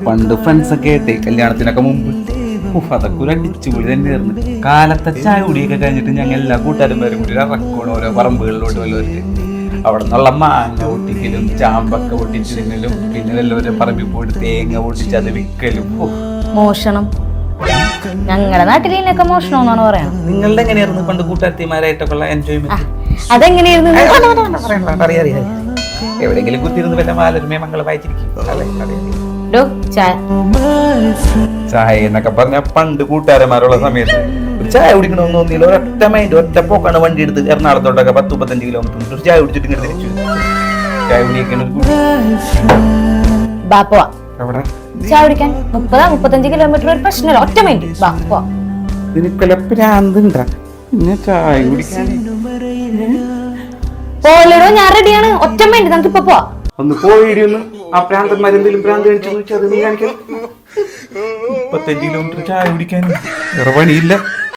പണ്ട് ഫ്രണ്ട്സ് ഒക്കെ ആയിട്ടേ കല്യാണത്തിനൊക്കെ മുമ്പ് അതൊക്കെ ഒരു അടിച്ചുപൊളി തന്നെയായിരുന്നു. കാലത്തെ ചായ കുടിയൊക്കെ കഴിഞ്ഞിട്ട് ഞങ്ങൾ എല്ലാ കൂട്ടുകാരും പേരും കൂടി ഇറക്കണം ഓരോ പറമ്പുകളിലോട്ട് വല്ലവർക്ക്. അവിടെ നിന്നുള്ള മാങ്ങ പൊട്ടിക്കലും ചാമ്പൊക്കെ പൊട്ടിച്ച് തിന്നലും പിന്നെ വല്ലവരും പറമ്പിൽ പോയിട്ട് തേങ്ങ പൊട്ടിച്ച് അത് വിൽക്കലും. മോഷണം ഞങ്ങളുടെ നാട്ടിൽ ഇതിനൊക്കെ മോഷണം എന്നാണ് പറയാം. നിങ്ങളുടെ എങ്ങനെയായിരുന്നു പണ്ട് കൂട്ടുകാർത്തിമാരായിട്ടൊക്കെ ഉള്ള എൻജോയ്മെന്റ്? അതെങ്ങനെയായിരുന്നു? എവിടെയെങ്കിലും കുത്തിയിരുന്ന് വല്ല മാലരുമേ മംഗള വായിച്ചിരിക്കും. ചായ എന്നൊക്കെ പറഞ്ഞ പണ്ട് കൂട്ടുകാരന്മാരുള്ള സമയത്ത് ചായ കുടിക്കണമെന്ന് തോന്നിയില്ല. ഒറ്റ മൈൻഡ് ഒറ്റ പോക്കാണ് വണ്ടി എടുത്ത് എറണാകുളത്തോട്ടൊക്കെ 10-35 കിലോമീറ്റർ ചായ കുടിച്ചിട്ട് ഇങ്ങനെ തിരിച്ചു. ചായ കുടിയൊക്കെയാണ് ചായ കുടിക്കാൻ 30-35 കിലോമീറ്റർ ഒരു പ്രശ്നമല്ല. ഒറ്റ മൈൻഡ് ഇതിന് പ്രാന്തുണ്ടാ പിന്നെ ചായ കുടിക്കാൻ പോലോ. ഞാൻ റെഡിയാണ്. ഒറ്റ മൈൻഡ് നമുക്ക് ഇപ്പൊ പോവാ. ഒന്ന് പോയിടിയൊന്ന് ആ പ്രാന്തന്മാരെന്തെങ്കിലും പ്രാന്ത് കഴിച്ചു വെച്ചാൽ അത് നീ കാണിക്കണം. 35 കിലോമീറ്റർ ചായ കുടിക്കാൻ വേറെ പണിയില്ല.